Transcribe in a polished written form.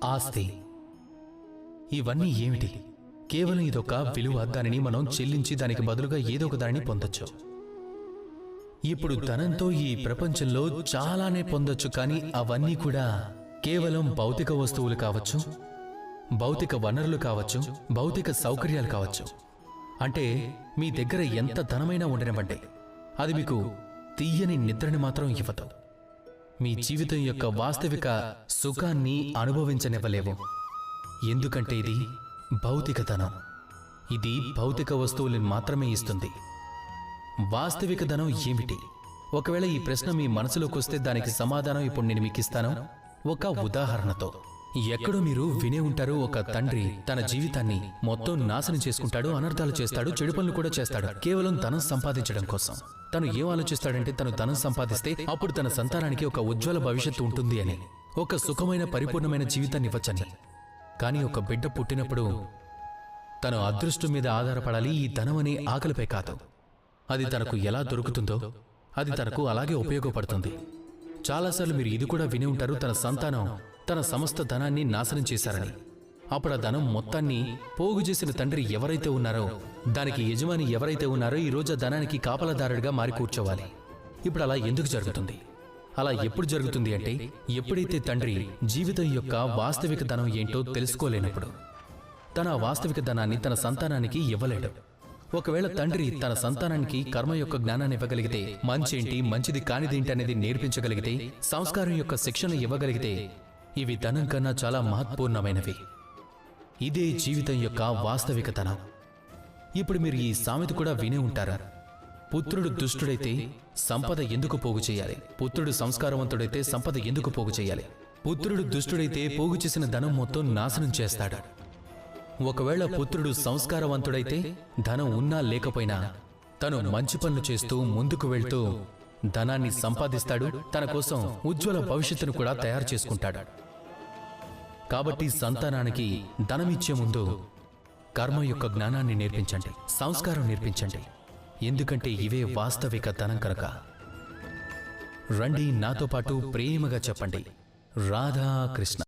ఆస్తి, ఇవన్నీ ఏమిటి? కేవలం ఇదొక విలువ. దానిని మనం చెల్లించి దానికి బదులుగా ఏదో ఒక దానిని పొందొచ్చు. ఇప్పుడు ధనంతో ఈ ప్రపంచంలో చాలానే పొందొచ్చు, కానీ అవన్నీ కూడా కేవలం భౌతిక వస్తువులు కావచ్చు, భౌతిక వనరులు కావచ్చు, భౌతిక సౌకర్యాలు కావచ్చు. అంటే మీ దగ్గర ఎంత ధనమైనా ఉండనివ్వండి, అది మీకు తీయని నిద్రని మాత్రం ఇవ్వదు. మీ జీవితం యొక్క వాస్తవిక సుఖాన్ని అనుభవించనివ్వలేవు. ఎందుకంటే ఇది భౌతిక ధనం. ఇది భౌతిక వస్తువులను మాత్రమే ఇస్తుంది. వాస్తవిక ధనం ఏమిటి? ఒకవేళ ఈ ప్రశ్న మీ మనసులోకి వస్తే దానికి సమాధానం ఇప్పుడు నేను మీకు ఇస్తాను, ఒక ఉదాహరణతో. ఎక్కడో మీరు వినే ఉంటారు, ఒక తండ్రి తన జీవితాన్ని మొత్తం నాశనం చేసుకుంటాడు, అనర్థాలు చేస్తాడు, చెడు పనులు కూడా చేస్తాడు, కేవలం ధనం సంపాదించడం కోసం. తను ఏం ఆలోచిస్తాడంటే తను ధనం సంపాదిస్తే అప్పుడు తన సంతానానికి ఒక ఉజ్వల భవిష్యత్తు ఉంటుంది అని, ఒక సుఖమైన పరిపూర్ణమైన జీవితాన్ని ఇవ్వచ్చని. కానీ ఒక బిడ్డ పుట్టినప్పుడు తను అదృష్టం మీద ఆధారపడాలి, ఈ ధనం అనే ఆకలిపై కాదు. అది తనకు ఎలా దొరుకుతుందో అది తనకు అలాగే ఉపయోగపడుతుంది. చాలాసార్లు మీరు ఇది కూడా విని ఉంటారు, తన సంతానం తన సమస్త ధనాన్ని నాశనం చేశారని. అప్పుడు ఆ ధనం మొత్తాన్ని పోగు చేసిన తండ్రి ఎవరైతే ఉన్నారో, దానికి యజమాని ఎవరైతే ఉన్నారో, ఈరోజు ఆ ధనానికి కాపలాదారుడిగా మారి కూర్చోవాలి. ఇప్పుడు అలా ఎందుకు జరుగుతుంది? అలా ఎప్పుడు జరుగుతుంది అంటే, ఎప్పుడైతే తండ్రి జీవితం యొక్క వాస్తవిక ధనం ఏంటో తెలుసుకోలేనప్పుడు తన వాస్తవిక ధనాన్ని తన సంతానానికి ఇవ్వలేడు. ఒకవేళ తండ్రి తన సంతానానికి కర్మ యొక్క జ్ఞానాన్ని ఇవ్వగలిగితే, మంచేంటి మంచిది కానిదేంటి అనేది నేర్పించగలిగితే, సంస్కారం యొక్క శిక్షణ ఇవ్వగలిగితే, ఇవి ధనం కన్నా చాలా మహత్పూర్ణమైనవి. ఇదే జీవితం యొక్క వాస్తవిక ధనం. ఇప్పుడు మీరు ఈ సామెత కూడా వినే ఉంటారా, పుత్రుడు దుష్టుడైతే సంపద ఎందుకు పోగు చేయాలి, పుత్రుడు సంస్కారవంతుడైతే సంపద ఎందుకు పోగు చేయాలి. పుత్రుడు దుష్టుడైతే పోగు చేసిన ధనం మొత్తం నాశనం చేస్తాడు. ఒకవేళ పుత్రుడు సంస్కారవంతుడైతే ధనం ఉన్నా లేకపోయినా తను మంచి పనులు చేస్తూ ముందుకు వెళ్తూ ధనాన్ని సంపాదిస్తాడు, తన కోసం ఉజ్వల భవిష్యత్తును కూడా తయారు చేసుకుంటాడు. కాబట్టి సంతానానికి ధనమిచ్చే ముందు కర్మ యొక్క జ్ఞానాన్ని నేర్పించండి, సంస్కారం నేర్పించండి. ఎందుకంటే ఇవే వాస్తవిక ధనం కనుక. రండి నాతో పాటు ప్రేమగా చెప్పండి, రాధా కృష్ణ.